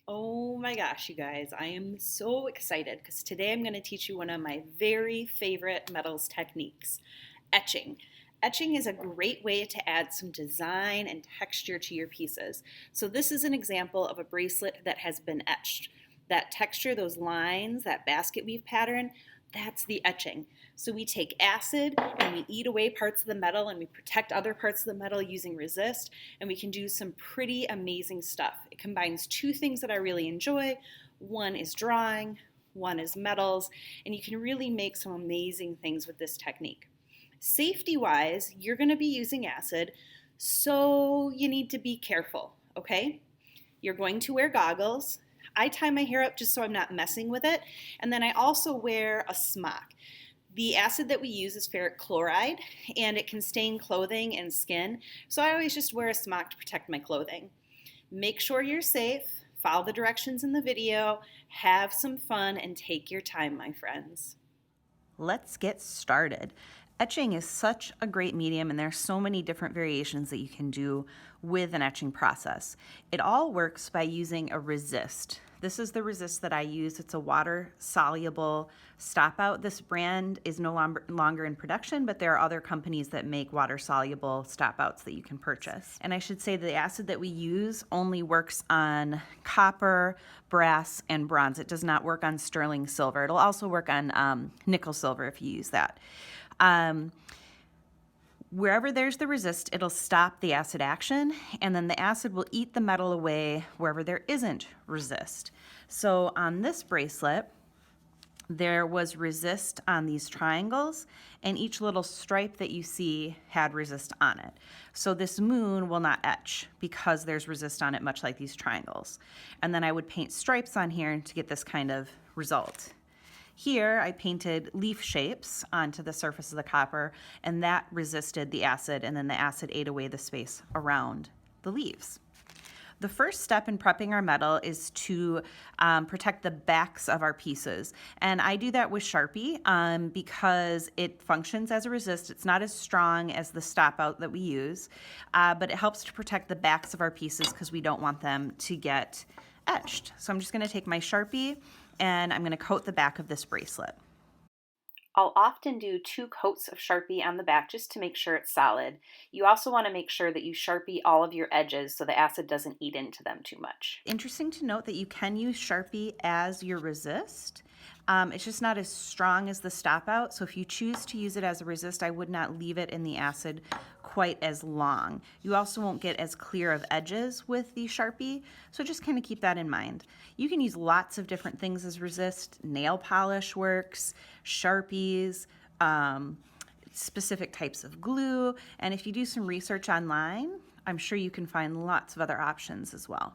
Oh my gosh, you guys, I am so excited because today I'm going to teach you one of my very favorite metals techniques, etching. Etching is a great way to add some design and texture to your pieces. So this is an example of a bracelet that has been etched. That texture, those lines, that basket weave pattern, that's the etching. So we take acid and we eat away parts of the metal and we protect other parts of the metal using resist, and we can do some pretty amazing stuff. It combines two things that I really enjoy. One is drawing, one is metals, and you can really make some amazing things with this technique. Safety wise, you're going to be using acid, so you need to be careful, okay? You're going to wear goggles. I tie my hair up just so I'm not messing with it. And then I also wear a smock. The acid that we use is ferric chloride, and it can stain clothing and skin. So I always just wear a smock to protect my clothing. Make sure you're safe, follow the directions in the video, have some fun, and take your time, my friends. Let's get started. Etching is such a great medium, and there's so many different variations that you can do with an etching process. It all works by using a resist. This is the resist that I use. It's a water-soluble stop-out. This brand is no longer in production, but there are other companies that make water-soluble stop-outs that you can purchase. And I should say the acid that we use only works on copper, brass, and bronze. It does not work on sterling silver. It'll also work on nickel silver if you use that. Wherever there's the resist, it'll stop the acid action, and then the acid will eat the metal away wherever there isn't resist. So on this bracelet, there was resist on these triangles, and each little stripe that you see had resist on it. So this moon will not etch because there's resist on it, much like these triangles. And then I would paint stripes on here to get this kind of result. Here I painted leaf shapes onto the surface of the copper, and that resisted the acid, and then the acid ate away the space around the leaves. The first step in prepping our metal is to protect the backs of our pieces. And I do that with Sharpie because it functions as a resist. It's not as strong as the stop out that we use, but it helps to protect the backs of our pieces because we don't want them to get etched. So I'm just going to take my Sharpie and I'm going to coat the back of this bracelet. I'll often do 2 coats of Sharpie on the back just to make sure it's solid. You also want to make sure that you Sharpie all of your edges so the acid doesn't eat into them too much. Interesting to note that you can use Sharpie as your resist. It's just not as strong as the stop out, so if you choose to use it as a resist, I would not leave it in the acid quite as long. You also won't get as clear of edges with the Sharpie, so just kind of keep that in mind. You can use lots of different things as resist. Nail polish works, Sharpies, specific types of glue, and if you do some research online, I'm sure you can find lots of other options as well.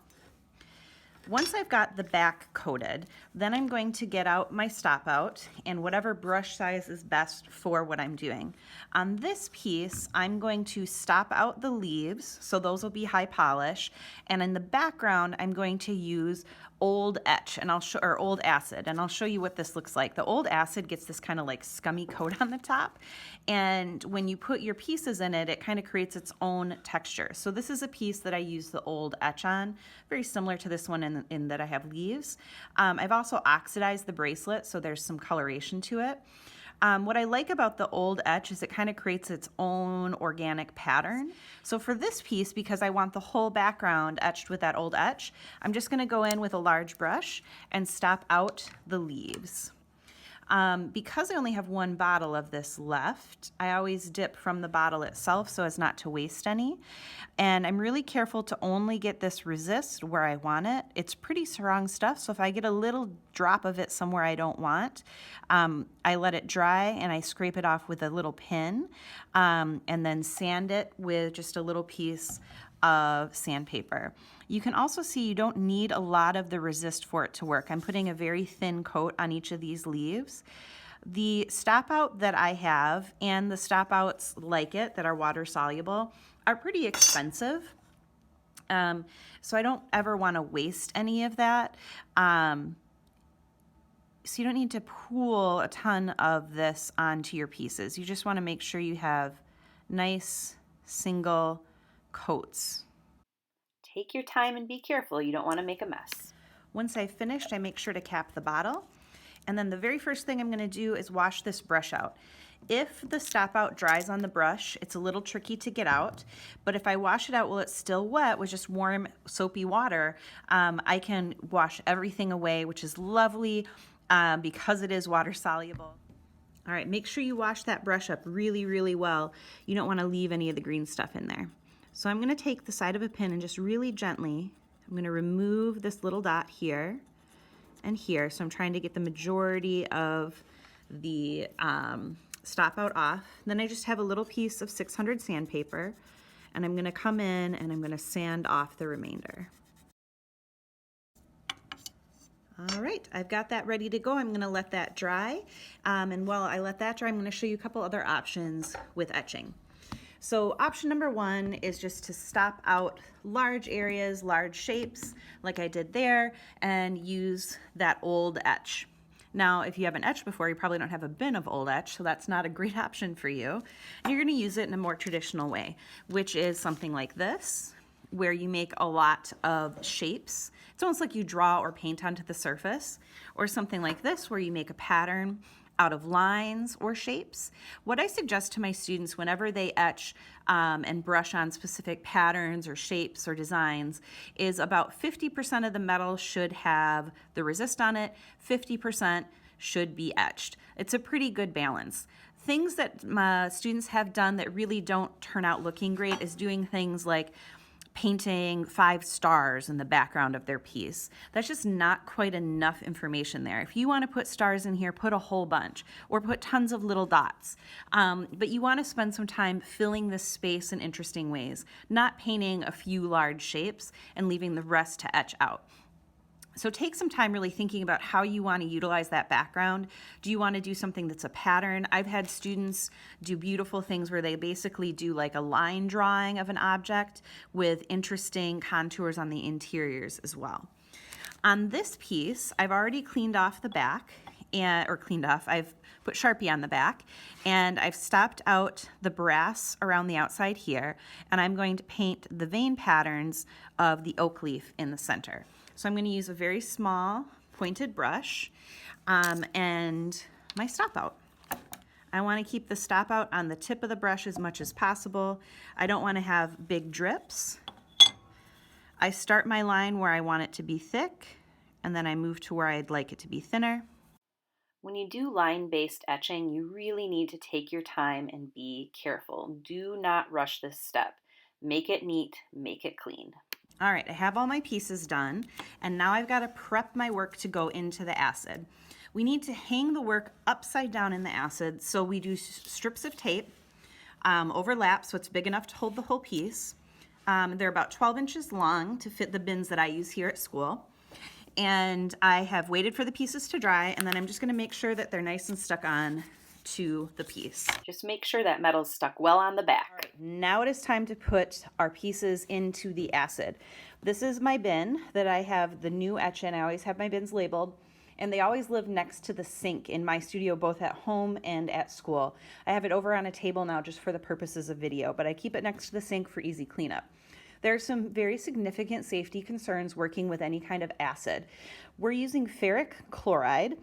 Once I've got the back coated, then I'm going to get out my stop out and whatever brush size is best for what I'm doing. On this piece, I'm going to stop out the leaves, so those will be high polish, and in the background, I'm going to use old etch and old acid, and I'll show you what this looks like. The old acid gets this kind of like scummy coat on the top, and when you put your pieces in it, it kind of creates its own texture. So this is a piece that I use the old etch on, very similar to this one in that I have leaves. I've also oxidized the bracelet, so there's some coloration to it. What I like about the old etch is it kind of creates its own organic pattern. So for this piece, because I want the whole background etched with that old etch, I'm just going to go in with a large brush and stop out the leaves. Because I only have one bottle of this left, I always dip from the bottle itself so as not to waste any. And I'm really careful to only get this resist where I want it. It's pretty strong stuff, so if I get a little drop of it somewhere I don't want, I let it dry and I scrape it off with a little pin, and then sand it with just a little piece of sandpaper. You can also see you don't need a lot of the resist for it to work. I'm putting a very thin coat on each of these leaves. The stop out that I have and the stop outs like it that are water soluble are pretty expensive. So I don't ever want to waste any of that. So you don't need to pool a ton of this onto your pieces. You just want to make sure you have nice single coats. Take your time and be careful. You don't want to make a mess. Once I've finished, I make sure to cap the bottle. And then the very first thing I'm going to do is wash this brush out. If the stop out dries on the brush, it's a little tricky to get out, but if I wash it out while it's still wet with just warm soapy water, I can wash everything away, which is lovely because it is water soluble. All right, make sure you wash that brush up really, really well. You don't want to leave any of the green stuff in there. So I'm going to take the side of a pin and just really gently, I'm going to remove this little dot here and here. So I'm trying to get the majority of the stop out off. Then I just have a little piece of 600 sandpaper, and I'm going to come in and I'm going to sand off the remainder. All right, I've got that ready to go. I'm going to let that dry, and while I let that dry, I'm going to show you a couple other options with etching. So option number one is just to stop out large areas, large shapes, like I did there, and use that old etch. Now, if you haven't etched before, you probably don't have a bin of old etch, so that's not a great option for you. And you're going to use it in a more traditional way, which is something like this, where you make a lot of shapes. It's almost like you draw or paint onto the surface, or something like this, where you make a pattern out of lines or shapes. What I suggest to my students whenever they etch and brush on specific patterns or shapes or designs is about 50% of the metal should have the resist on it, 50% should be etched. It's a pretty good balance. Things that my students have done that really don't turn out looking great is doing things like painting 5 stars in the background of their piece. That's just not quite enough information there. If you want to put stars in here, put a whole bunch or put tons of little dots. But you want to spend some time filling this space in interesting ways, not painting a few large shapes and leaving the rest to etch out. So take some time really thinking about how you want to utilize that background. Do you want to do something that's a pattern? I've had students do beautiful things where they basically do like a line drawing of an object with interesting contours on the interiors as well. On this piece, I've already cleaned off the back, I've put Sharpie on the back, and I've stopped out the brass around the outside here, and I'm going to paint the vein patterns of the oak leaf in the center. So I'm going to use a very small pointed brush and my stop out. I want to keep the stop out on the tip of the brush as much as possible. I don't want to have big drips. I start my line where I want it to be thick, and then I move to where I'd like it to be thinner. When you do line-based etching, you really need to take your time and be careful. Do not rush this step. Make it neat, make it clean. All right, I have all my pieces done, and now I've got to prep my work to go into the acid. We need to hang the work upside down in the acid, so we do strips of tape, overlap so it's big enough to hold the whole piece. They're about 12 inches long to fit the bins that I use here at school. And I have waited for the pieces to dry, and then I'm just going to make sure that they're nice and stuck on to the piece. Just make sure that metal's stuck well on the back. Right, now it is time to put our pieces into the acid. This is my bin that I have the new etch in. I always have my bins labeled, and they always live next to the sink in my studio, both at home and at school. I have it over on a table now just for the purposes of video, but I keep it next to the sink for easy cleanup. There are some very significant safety concerns working with any kind of acid. We're using ferric chloride,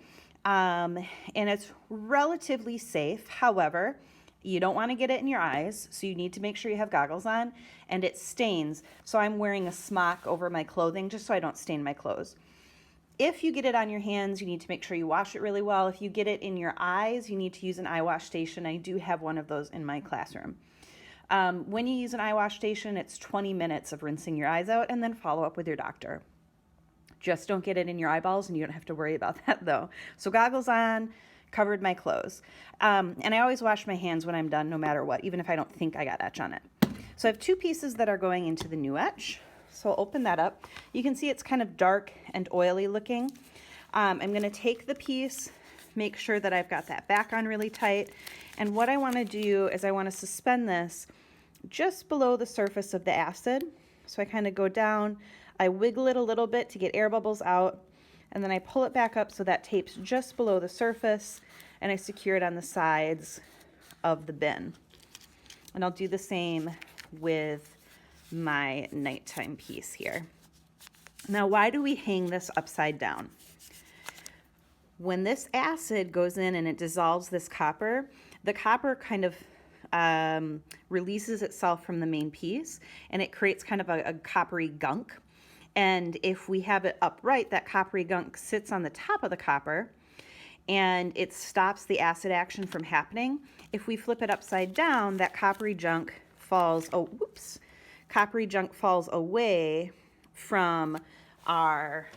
and it's relatively safe. However, you don't want to get it in your eyes, so you need to make sure you have goggles on, and it stains. So I'm wearing a smock over my clothing just so I don't stain my clothes. If you get it on your hands, you need to make sure you wash it really well. If you get it in your eyes, you need to use an eye wash station. I do have one of those in my classroom. When you use an eye wash station, it's 20 minutes of rinsing your eyes out and then follow up with your doctor. Just don't get it in your eyeballs, and you don't have to worry about that though. So goggles on, covered my clothes. And I always wash my hands when I'm done, no matter what, even if I don't think I got etch on it. So I have 2 pieces that are going into the new etch. So I'll open that up. You can see it's kind of dark and oily looking. I'm going to take the piece, make sure that I've got that back on really tight. And what I want to do is I want to suspend this just below the surface of the acid. So I kind of go down, I wiggle it a little bit to get air bubbles out, and then I pull it back up so that tape's just below the surface, and I secure it on the sides of the bin. And I'll do the same with my nighttime piece here. Now, why do we hang this upside down? When this acid goes in and it dissolves this copper, the copper kind of releases itself from the main piece, and it creates kind of a coppery gunk. And if we have it upright, that coppery gunk sits on the top of the copper, and it stops the acid action from happening. If we flip it upside down, that coppery junk falls, coppery junk falls away from our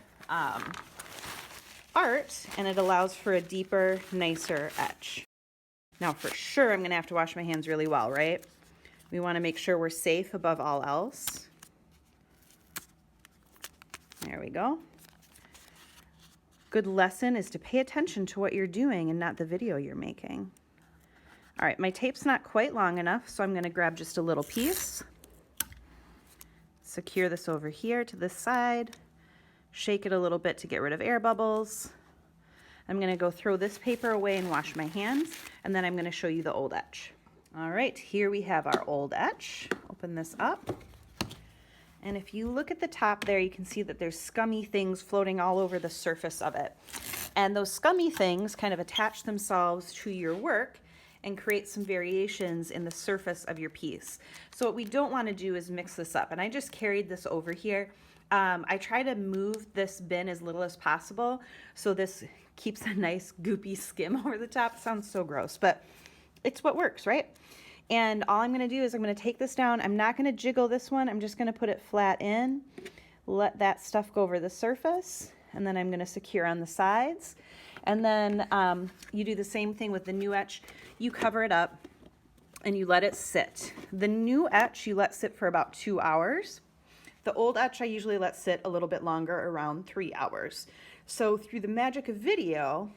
art, and it allows for a deeper, nicer etch. Now, for sure, I'm gonna have to wash my hands really well, right? We wanna make sure we're safe above all else. There we go. Good lesson is to pay attention to what you're doing and not the video you're making. All right, my tape's not quite long enough, so I'm gonna grab just a little piece, secure this over here to this side, shake it a little bit to get rid of air bubbles. I'm gonna go throw this paper away and wash my hands, and then I'm gonna show you the old etch. All right, here we have our old etch. Open this up. And if you look at the top there, you can see that there's scummy things floating all over the surface of it. And those scummy things kind of attach themselves to your work and create some variations in the surface of your piece. So what we don't want to do is mix this up. And I just carried this over here. I try to move this bin as little as possible so this keeps a nice goopy skim over the top. It sounds so gross, but it's what works, right? And all I'm gonna do is I'm gonna take this down. I'm not gonna jiggle this one. I'm just gonna put it flat in, let that stuff go over the surface, and then I'm gonna secure on the sides. And then you do the same thing with the new etch. You cover it up and you let it sit. The new etch you let sit for about 2 hours. The old etch I usually let sit a little bit longer, around 3 hours. So through the magic of video,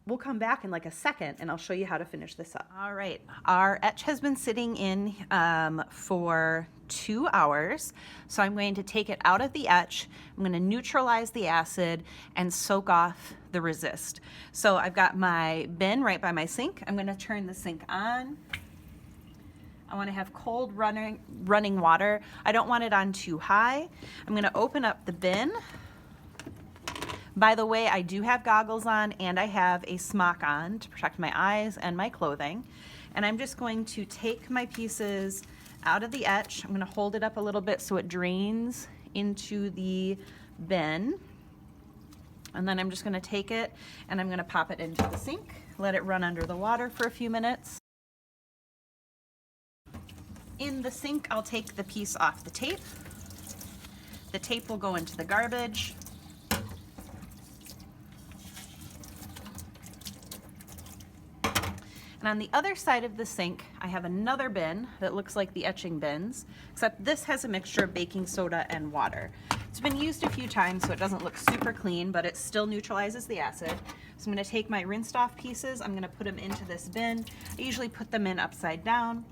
we'll come back in like a second and I'll show you how to finish this up. All right, our etch has been sitting in for 2 hours. So I'm going to take it out of the etch. I'm going to neutralize the acid and soak off the resist. So I've got my bin right by my sink. I'm going to turn the sink on. I want to have cold running water. I don't want it on too high. I'm going to open up the bin. By the way, I do have goggles on and I have a smock on to protect my eyes and my clothing. And I'm just going to take my pieces out of the etch. I'm going to hold it up a little bit so it drains into the bin. And then I'm just going to take it and I'm going to pop it into the sink, let it run under the water for a few minutes. In the sink, I'll take the piece off the tape. The tape will go into the garbage. And on the other side of the sink, I have another bin that looks like the etching bins, except this has a mixture of baking soda and water. It's been used a few times, so it doesn't look super clean, but it still neutralizes the acid. So I'm gonna take my rinsed off pieces, I'm gonna put them into this bin. I usually put them in upside down,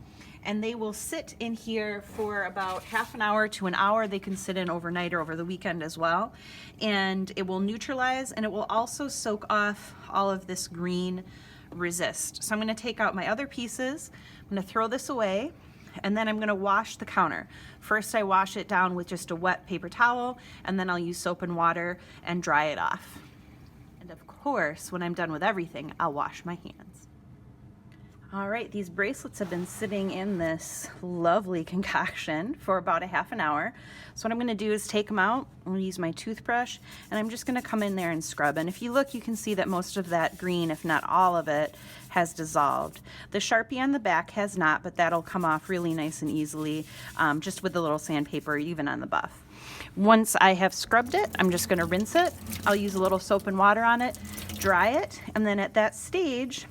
and they will sit in here for about half an hour to an hour. They can sit in overnight or over the weekend as well. And it will neutralize, and it will also soak off all of this green resist. So I'm going to take out my other pieces, I'm going to throw this away, and then I'm going to wash the counter. First I wash it down with just a wet paper towel, and then I'll use soap and water and dry it off. And of course, when I'm done with everything, I'll wash my hands. All right, these bracelets have been sitting in this lovely concoction for about a half an hour. So what I'm gonna do is take them out, I'm gonna use my toothbrush, and I'm just gonna come in there and scrub. And if you look, you can see that most of that green, if not all of it, has dissolved. The Sharpie on the back has not, but that'll come off really nice and easily, just with the little sandpaper, even on the buff. Once I have scrubbed it, I'm just gonna rinse it. I'll use a little soap and water on it, dry it, and then at that stage,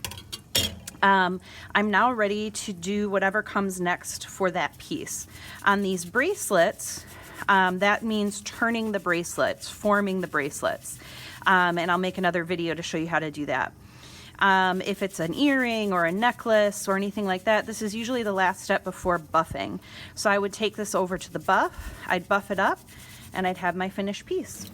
I'm now ready to do whatever comes next for that piece. On these bracelets, that means turning the bracelets, forming the bracelets. And I'll make another video to show you how to do that. If it's an earring or a necklace or anything like that, this is usually the last step before buffing. So I would take this over to the buff, I'd buff it up, and I'd have my finished piece.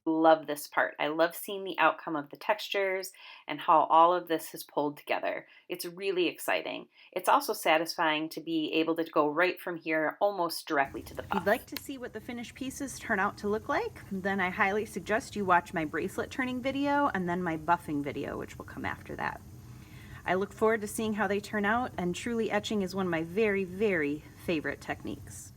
Love this part. I love seeing the outcome of the textures and how all of this is pulled together. It's really exciting. It's also satisfying to be able to go right from here almost directly to the If you'd puff. like to see what the finished pieces turn out to look like, then I highly suggest you watch my bracelet turning video and then my buffing video, which will come after that. I look forward to seeing how they turn out, and truly etching is one of my very, very favorite techniques.